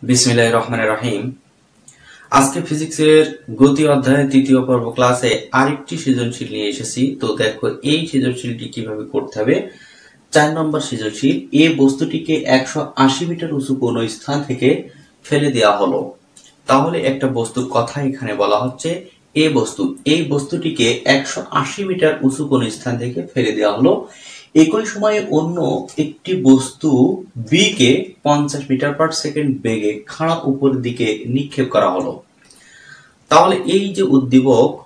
বিসমিল্লাহির রহমানির রহিম। আজকে ফিজিক্সের গতি অধ্যায়ের তৃতীয় পর্ব ক্লাসে আরেকটি সৃজনশীল নিয়ে এসেছি। তো দেখো এই সৃজনশীলটি কিভাবে করতে হবে। 4 নম্বর সৃজনশীল, এই বস্তুটিকে 180 মিটার উঁচু কোন স্থান থেকে ফেলে দেওয়া হলো। তাহলে একটা বস্তুর কথা এখানে বলা হচ্ছে, এই বস্তুটিকে 180 মিটার উঁচু কোন স্থান থেকে ফেলে দেওয়া হলো। একই সময়ে অন্য একটি বস্তু বি কে 50 মিটার পার সেকেন্ড বেগে খাড়া উপরের দিকে নিক্ষেপ করা হলো। তাহলে এই যে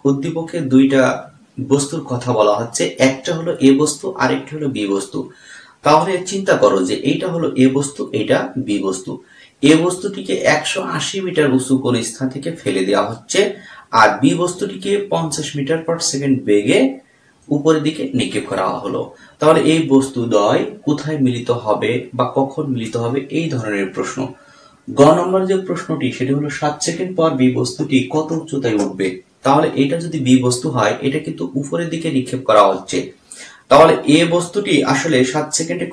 উদ্দীপকের দুইটা বস্তুর কথা বলা হচ্ছে, একটা হলো এ বস্তু আর একটা হলো বি বস্তু। তাহলে চিন্তা করো যে এইটা হলো এ বস্তু, এটা বি বস্তু। এ বস্তুটিকে 180 মিটার উঁচু কোন স্থান থেকে ফেলে দেওয়া হচ্ছে, আর বি বস্তুটিকে 50 মিটার পার সেকেন্ড বেগে উপরের দিকে নিক্ষেপ করা হলো। তাহলে এই বস্তু দ্বয় কোথায় মিলিত হবে বা কখন মিলিত হবে, এই ধরনের প্রশ্ন। গ নম্বর যে প্রশ্নটি সেটা হলো 7 সেকেন্ড পর বি বস্তুটি কত উচ্চতায় উঠবে। তাহলে এটা যদি বি বস্তু হয়, এটা কিন্তু উপরের দিকে নিক্ষেপ করা হচ্ছে। তাহলে এ বস্তুটি আসলে 7 সেকেন্ডে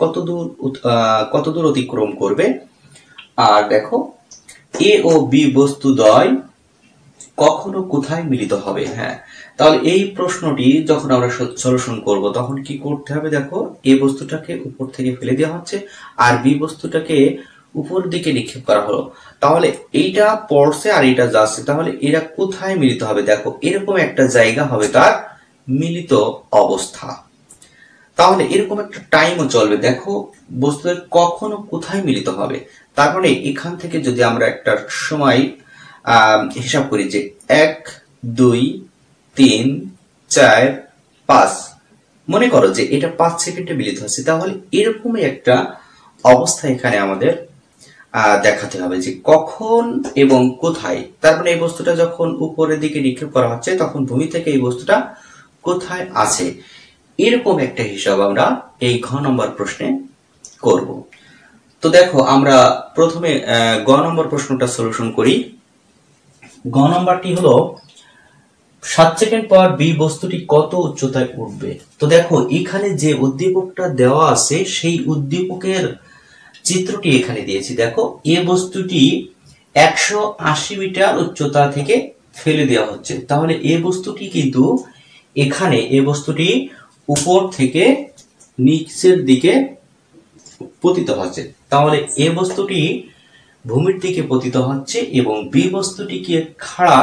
কত দূর অতিক্রম করবে। আর দেখো এ ও বি বস্তু দ্বয় কখনো কোথায় মিলিত হবে। হ্যাঁ, তাহলে এই প্রশ্নটি যখন আমরা সলিউশন করব তখন কি করতে হবে। দেখো এ বস্তুটাকে উপর থেকে ফেলে দেওয়া হচ্ছে আর বি বস্তুটাকে উপর দিকে নিক্ষেপ করা হলো। তাহলে এইটা পড়ছে আর এটা যাচ্ছে, তাহলে এরা কোথায় মিলিত হবে। দেখো এরকম একটা জায়গা হবে তার মিলিত অবস্থা। তাহলে এরকম একটা টাইমও চলবে। দেখো বস্তুদের কখনো কোথায় মিলিত হবে, তারপরে এখান থেকে যদি আমরা একটা সময় হিসাব করি যে 1 2 3 4 5, মনে করো যে এটা 5 সেকেন্ডে মিলিত হচ্ছে। তাহলে এরকমই একটা অবস্থা এখানে আমাদের দেখাতে হবে যে কখন এবং কোথায়। তারপরে এই বস্তুটা যখন উপরের দিকে নিক্ষেপ করা হচ্ছে তখন ভূমি থেকে এই বস্তুটা কোথায় আছে, এরকম একটা হিসাব আমরা এই ঘ নম্বর প্রশ্নে করব। তো দেখো আমরা প্রথমে গ নম্বর প্রশ্নটা সলিউশন করি। গ নম্বরটি হলো 7 সেকেন্ড পর বি বস্তুটি কত উচ্চতায় উঠবে। তো দেখো এখানে যে উদ্দীপকটা দেওয়া আছে সেই উদ্দীপকের চিত্রটি এখানে দিয়েছি। দেখো এ বস্তুটি 180 মিটার উচ্চতা থেকে ফেলে দেওয়া হচ্ছে। তাহলে এ বস্তুটি কিন্তু এখানে এ বস্তুটি উপর থেকে নিচের দিকে পতিত হচ্ছে। তাহলে এ বস্তুটি ভূমির দিকে পতিত হচ্ছে এবং বি বস্তুটিকে খাড়া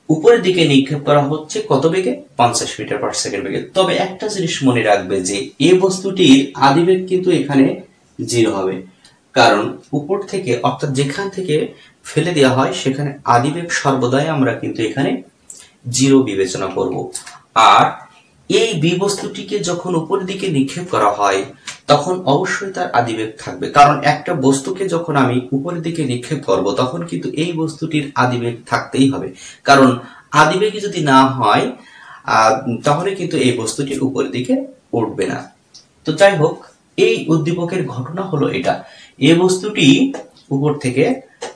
উপরের দিকে নিক্ষেপ করা হচ্ছে কত বেগে, 50 মিটার পার সেকেন্ড বেগে। তবে একটা জিনিস মনে রাখবে যে এ বস্তুটির আদিবেগ কিন্তু এখানে 0 হবে, কারণ উপর থেকে অর্থাৎ যেখান থেকে ফেলে দেওয়া হয় সেখানে আদিবেগ সর্বদাই আমরা কিন্তু এখানে 0 বিবেচনা করব। আর এই বি বস্তুটিকে যখন উপরের দিকে নিক্ষেপ করা হয় তখন অবশ্যই তার আদিবেগ থাকবে, কারণ একটা বস্তুকে যখন আমি উপরের দিকে নিক্ষেপ করব তখন কিন্তু এই বস্তুটির আদিবেগ থাকতেই হবে, কারণ আদিবেগ যদি না হয় তাহলে কিন্তু এই বস্তুটি উপরের দিকে উঠবে না। তো যাই হোক, এই উদ্দীপকের ঘটনা হলো এটা, এ বস্তুটি উপর থেকে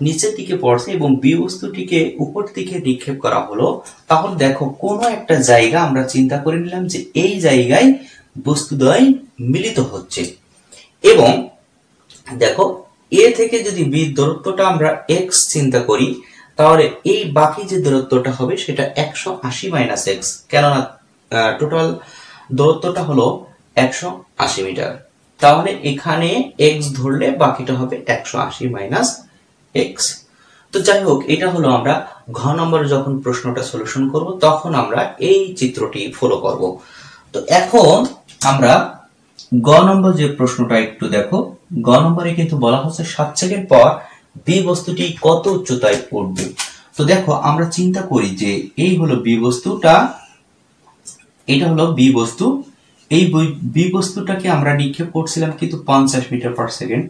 নিচের দিকে পড়ছে এবং বি বস্তুটিকে উপর দিকে নিক্ষেপ করা হলো। তাহলে দেখো কোনো একটা জায়গা আমরা চিন্তা করে নিলাম যে এই জায়গায় বস্তুদ্বয় মিলিত হচ্ছে। এবং দেখো এ থেকে যদি বি দূরত্বটা আমরা x চিন্তা করি, তাহলে এই বাকি যে দূরত্বটা হবে সেটা 180 মাইনাস x, কেননা টোটাল দূরত্বটা হলো 180 মিটার। তাহলে এখানে x ধরলে বাকিটা হবে 180 মাইনাস x। তো যাই হোক, এটা হলো আমরা ঘ নম্বরে যখন প্রশ্নটা সলিউশন করব তখন আমরা এই চিত্রটি ফলো করব। তো এখন আমরা গ নম্বর যে প্রশ্নটা একটু দেখো। গ নম্বরে কিন্তু বলা হচ্ছে 7 সেকেন্ড পর বি বস্তুটি কত উচ্চতায় উঠবে। তো দেখো আমরা চিন্তা করি যে এই হলো বি বস্তুটা, এটা হলো বি বস্তু। এই বি বস্তুটাকে আমরা নিক্ষেপ করছিলাম কিন্তু 50 মিটার পার সেকেন্ড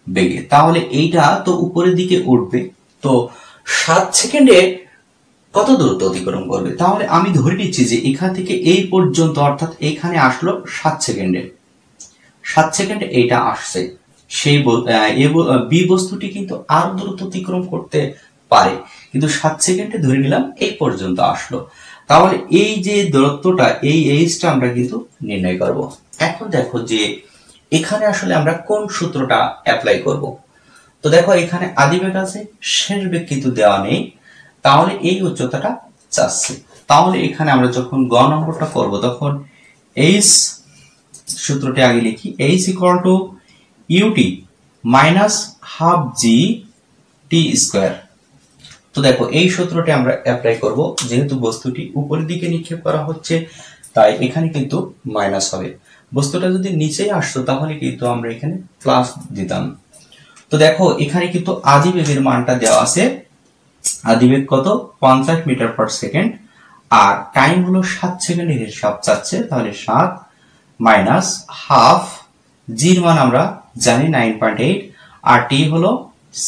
বেগে। তাহলে এইটা তো উপরের দিকে উঠবে, তো 7 সেকেন্ডে কত দূরত্ব অতিক্রম করবে। তাহলে আমি ধরে নিচ্ছি যে এখান থেকে এই পর্যন্ত অর্থাৎ এখানে আসলো 7 সেকেন্ডে, 7 সেকেন্ডে এইটা আসছে। সেই বি বস্তুটি কিন্তু আরো দূরত্ব অতিক্রম করতে পারে, কিন্তু 7 সেকেন্ডে ধরে নিলাম এই পর্যন্ত আসলো। তাহলে এই যে দূরত্বটা, এই এইচটা আমরা কিন্তু নির্ণয় করব। এখন দেখো যে এখানে আসলে আমরা কোন সূত্রটা অ্যাপ্লাই করব। তো দেখো এখানে আদি বেগ আছে, শেষ বেগ কিন্তু দেওয়া নেই, তাহলে এই উচ্চতাটা চাচ্ছে। তাহলে এখানে আমরা যখন গ নম্বরটা করব তখন এইচ সূত্রটি আগে লিখি, H equal to UT minus half G T square. তো দেখো এই সূত্রটি আমরা অ্যাপ্লাই করব, যেহেতু বস্তুটি উপরের দিকে নিক্ষেপ করা হচ্ছে তাই এখানে কিন্তু মাইনাস হবে। বস্তুটা যদি নিচেই আসতো তাহলে কিন্তু আমরা এখানে প্লাস দিতাম। তো দেখো এখানে কিন্তু আদি বেগের মানটা দেওয়া আছে, আদি বেগ কত 50 মিটার পার সেকেন্ড, আর টাইম হলো 7 সেকেন্ডের হিসাব চাচ্ছে, তাহলে 7 মাইনাস হাফ, জির মান আমরা জানি 9.8, আর টি হলো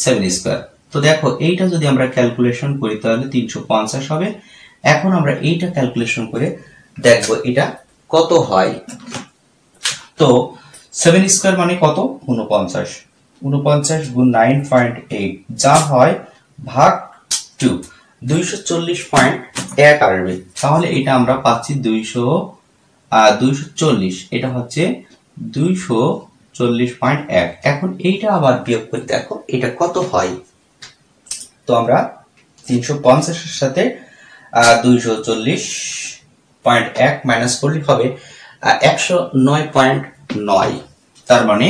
7 স্কয়ার। তো দেখো এইটা যদি আমরা ক্যালকুলেশন করি তাহলে 350 হবে। এখন আমরা এইটা ক্যালকুলেশন করে দেখবো এটা কত হয়। তো 7 স্কয়ার মানে কত 49, 49 গুণ 9.8 যা হয় ভাগ 2, 240.1 আসবে। তাহলে এটা আমরা পাচ্ছি 240, এটা হচ্ছে 240.1। এখন এইটা আবার বিয়োগ করে দেখো এটা কত হয়। তো আমরা 350 এর সাথে 240.1 মাইনাস করলে হবে 109.9। তার মানে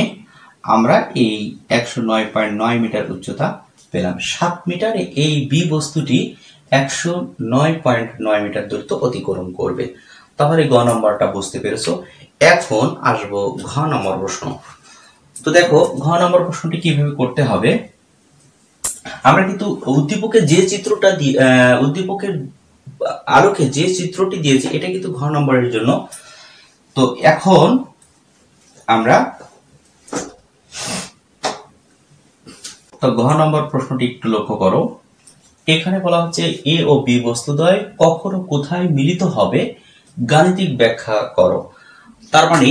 আমরা এই 109.9 মিটার উচ্চতা পেলাম। 7 মিটারে এই বি বস্তুটি 109.9 মিটার দূরত্ব অতিক্রম করবে। তাহলে গ নম্বরটা বুঝতে পেরেছো। এখন আসবো ঘ নম্বর প্রশ্ন। তো দেখো ঘ নম্বর প্রশ্নটি কিভাবে করতে হবে। আমরা কিন্তু উদ্দীপকের যে চিত্রটা উদ্দীপকের আলোকে যে চিত্রটি দিয়েছে এটা কিন্তু ঘ নম্বরের জন্য। তো এখন আমরা ঘ নম্বর প্রশ্নটি একটু লক্ষ্য করো। এখানে বলা হচ্ছে এ ও বি বস্তুদ্বয় কখন ও কোথায় মিলিত হবে গাণিতিক ব্যাখ্যা করো। তার মানে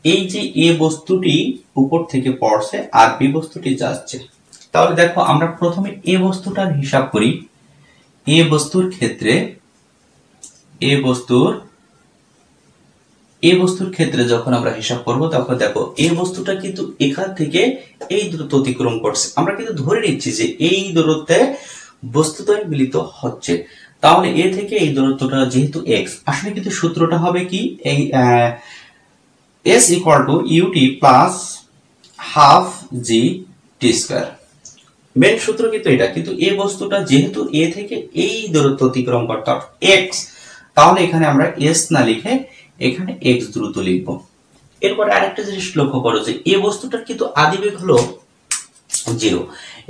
এই যে এ বস্তুটি উপর থেকে পড়ছে আর বি বস্তুটি যাচ্ছে, তাহলে দেখো আমরা প্রথমে এ বস্তুটার হিসাব করি। এ বস্তুর ক্ষেত্রে যখন আমরা হিসাব করব তখন দেখো এ বস্তুটা কিন্তু এখান থেকে এই দূরত্ব অতিক্রম করছে। আমরা কিন্তু ধরে নিচ্ছি যে এই দূরত্বে বস্তুদ্বয় মিলিত হচ্ছে, তাহলে এ থেকে এই দূরত্বটা যেহেতু x, আসলে কিন্তু সূত্রটা হবে কি এই s equal to UT plus half G T square. Main সূত্র কিন্তু এটা, কিন্তু এই বস্তুটা যেহেতু এ থেকে এই দূরত্ব অতিক্রম করতে x, তাহলে এখানে আমরা s না লিখে এখানে x দ্রুত লিখব। এরপরে আরেকটা জিনিস লক্ষ্য করো যে এই বস্তুটার কিন্তু আদিবেগ হলো 0।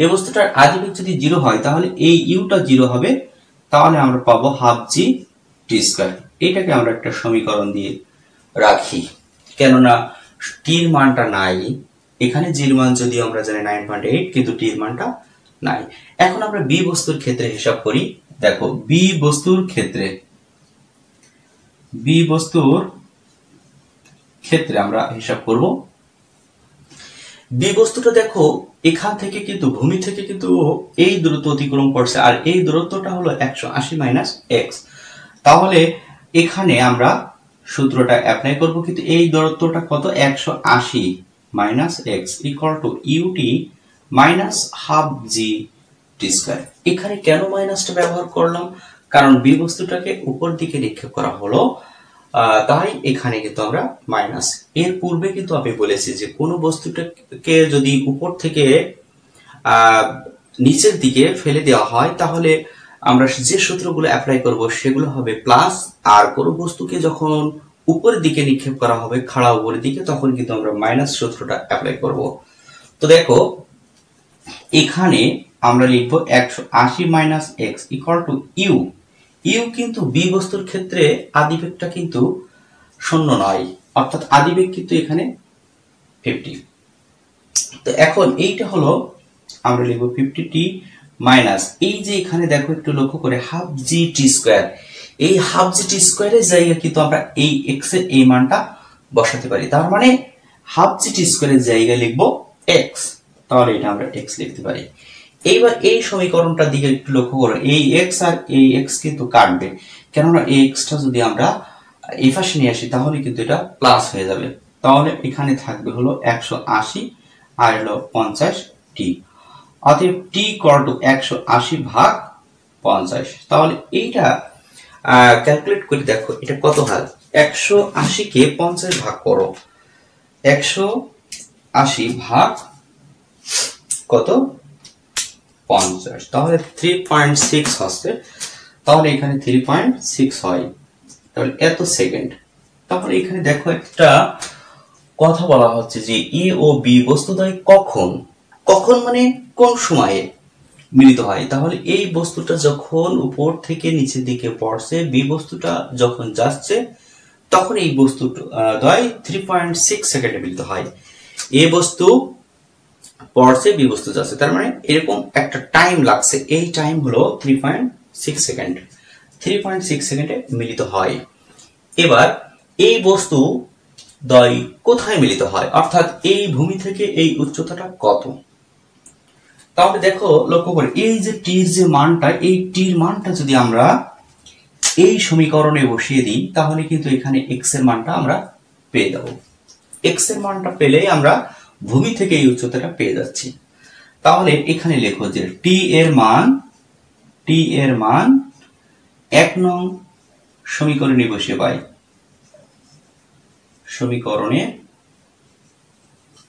এই বস্তুটার আদিবেগ যদি 0 হয় তাহলে এই ইউটা 0 হবে, তাহলে আমরা পাবো হাফ জি টি স্কয়ার। এটাকে আমরা একটা সমীকরণ দিয়ে রাখি, কেননা টির মানটা নাই এখানে, জির মান যদি আমরা জানি 9.8 কিন্তু টির মানটা নাই। এখন আমরা বি বস্তুর ক্ষেত্রে হিসাব করি। দেখো বি বস্তুর ক্ষেত্রে আমরা হিসাব করব। বি বস্তুটা দেখো এখান থেকে কিন্তু ভূমি থেকে কিন্তু এই দূরত্ব অতিক্রম করছে, আর এই দূরত্বটা হলো 180 মাইনাস এক্স। তাহলে এখানে আমরা সূত্রটা অ্যাপ্লাই করব, কিন্তু এই দূরত্বটা কত 180 minus X equal to UT minus half G T square. এখানে কেন মাইনাসটা ব্যবহার করলাম, কারণ বি বস্তুটাকে উপর দিকে নিক্ষেপ করা হলো, তাই এখানে কিন্তু আমরা মাইনাস। এর পূর্বে কিন্তু আমি বলেছি যে কোনো বস্তুটাকে যদি উপর থেকে নিচের দিকে ফেলে দেওয়া হয় তাহলে আমরা যে সূত্রগুলো অ্যাপ্লাই করব সেগুলো হবে প্লাস, আর কোনো বস্তুকে যখন উপরের দিকে নিক্ষেপ করা হবে খাড়া উপরের দিকে তখন কিন্তু আমরা মাইনাস সূত্রটা অ্যাপ্লাই করব। তো দেখো এখানে আমরা লিখবো 180 minus X equal to U. U কিন্তু বি বস্তুর ক্ষেত্রে আদিবেগটা কিন্তু 0 নয়, অর্থাৎ আদিবেগ কিন্তু এখানে 50। তো এখন এইটা হলো আমরা লিখবো 50 টি মাইনাস এই যে এখানে দেখো একটু লক্ষ্য করে হাফ জি টি স্কয়ার। এই হাফ জি টি স্কয়ারের জায়গায় কিন্তু আমরা এই এক্স এর এই মানটা বসাতে পারি, তার মানে হাফ জি টি স্কয়ারের জায়গায় লিখবো এক্স, তাহলে এটা আমরা এক্স লিখতে পারি। এইবার এই সমীকরণটার দিকে একটু লক্ষ্য করো, এই এক্স আর এই এক্স কিন্তু কাটবে, কেননা এই এক্সটা যদি আমরা এই পাশে নিয়ে আসি তাহলে কিন্তু এটা প্লাস হয়ে যাবে। তাহলে এখানে থাকবে হলো 180 আর হলো 50 টি। অতএব টি ইকুয়াল টু 180 ভাগ 50। তাহলে এইটা ক্যালকুলেট করে দেখো এটা কত হয়। 180 কে 50 ভাগ করো, 180 ভাগ কত 50, তাহলে 3.6 হচ্ছে। তাহলে এখানে 3.6 হয়, তাহলে এত সেকেন্ড। তাহলে এখানে দেখো একটা কথা বলা হচ্ছে যে এ ও বি বস্তুদ্বয় কখন, কখন মানে কোন সময়ে মিলিত হয়। তাহলে এই বস্তুটা যখন উপর থেকে নিচের দিকে পড়ছে, বি বস্তুটা যখন যাচ্ছে, তখন এই বস্তু দ্বয় 3.6 সেকেন্ডে মিলিত হয়। এ বস্তু পড়ছে, বি বস্তু যাচ্ছে, তার মানে এরকম একটা টাইম লাগছে। এই টাইম হলো 3.6 সেকেন্ড। 3.6 সেকেন্ডে মিলিত হয়। এবার এই বস্তু দ্বয় কোথায় মিলিত হয়, অর্থাৎ এই ভূমি থেকে এই উচ্চতাটা কত। তাহলে দেখো লক্ষ্য করে এই যে টির যে মানটা, এই টির মানটা যদি আমরা এই সমীকরণে বসিয়ে দিই, তাহলে কিন্তু এখানে এক্স এর মানটা আমরা পেয়ে যাব। এক্স এর মানটা পেলেই আমরা ভূমি থেকে এই উচ্চতাটা পেয়ে যাচ্ছি। তাহলে এখানে লেখো যে টি এর মান 1 নং সমীকরণে বসিয়ে পাই, সমীকরণে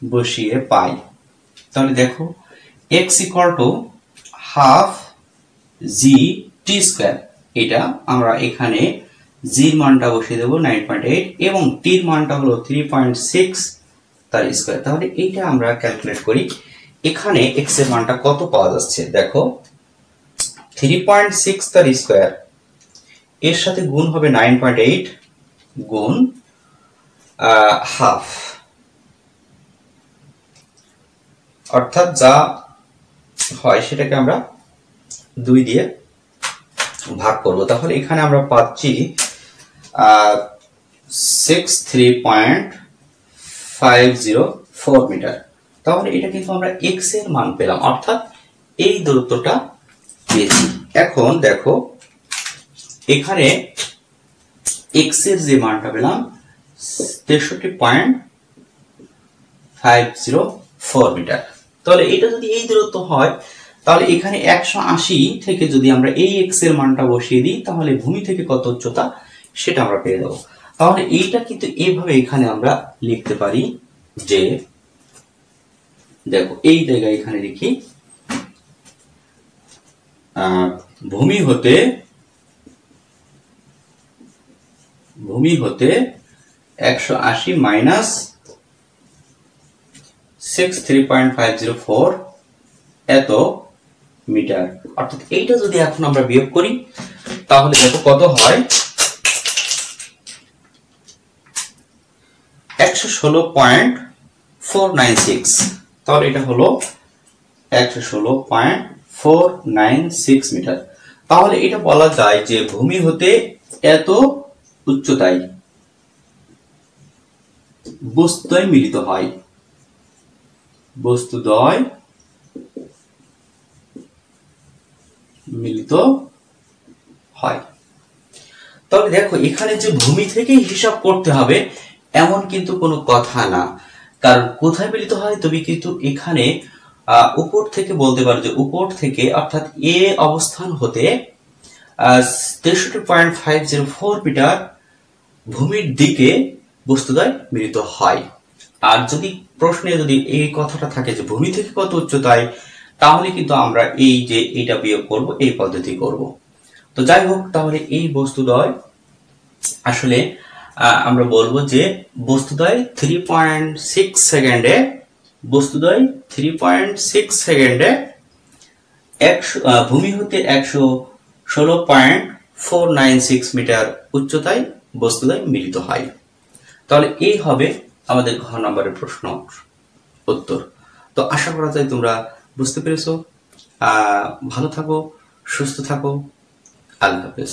বসিয়ে পাই। তাহলে দেখো x equal to half G T square, এটা আমরা এখানে জি এর মানটা বসিয়ে দেব 9.8 এবং টি এর মানটা হলো 3.6 তার স্কয়ার। তাহলে এইটা আমরা ক্যালকুলেট করি। এখানে x এর মানটা কত পাওয়া যাচ্ছে দেখো, 3.6 তার স্কয়ার, এর সাথে গুণ হবে 9.8 গুণ হাফ, অর্থাৎ যা হয় সেটাকে আমরা 2 দিয়ে ভাগ করব। তাহলে এখানে আমরা পাচ্ছি 63.504 মিটার। তাহলে এটা কিন্তু আমরা x এর মান পেলাম, অর্থাৎ এই দূরত্বটা পেয়েছি। এখন দেখো এখানে x এর যে মানটা পেলাম 63.504 মিটার। তাহলে এটা যদি এই দূরত্ব হয়, তাহলে এখানে 180 থেকে যদি আমরা এই x এর মানটা বসিয়ে দিই, তাহলে ভূমি থেকে কত উচ্চতা সেটা আমরা পেয়ে যাব। তাহলে এইটা কিন্তু এইভাবে এখানে আমরা লিখতে পারি যে দেখো এই জায়গায় এখানে লিখি ভূমি হতে 180 মাইনাস 63.504 এত মিটার। অর্থাৎ এইটা যদি এখন আমরা বিয়োগ করি, তাহলে দেখো কত হয় 116.496। তাহলে এটা হলো 116.496 মিটার। তাহলে এটা বলা যায় যে ভূমি হতে এত উচ্চতায় বস্তুদ্বয় মিলিত হয়, বস্তুদ্বয় মিলিত হয়। তবে দেখো এখানে যে ভূমি থেকেই হিসাব করতে হবে এমন কিন্তু কোনো কথা না, কারণ কোথায় মিলিত হয় তুমি কিন্তু এখানে উপর থেকে বলতে পারো যে উপর থেকে, অর্থাৎ এ অবস্থান হতে 63.504 মিটার ভূমির দিকে বস্তুদ্বয় মিলিত হয়। আর যদি প্রশ্নে যদি এই কথাটা থাকে যে ভূমি থেকে কত উচ্চতায়, তাহলে কিন্তু আমরা এই যে এটা বিয়োগ করব, এই পদ্ধতি করব। তো যাই হোক, তাহলে এই বস্তুদ্বয় আসলে আমরা বলবো যে বস্তুদ্বয় 3.6 সেকেন্ডে, বস্তুদ্বয় 3.6 সেকেন্ডে ভূমি হতে 116.496 মিটার উচ্চতায় বস্তুদ্বয় মিলিত হয়। তাহলে এই হবে আমাদের ঘ নম্বরের প্রশ্ন উত্তর। তো আশা করা যায় তোমরা বুঝতে পেরেছো। ভালো থাকো, সুস্থ থাকো, আল্লাহ হাফেজ।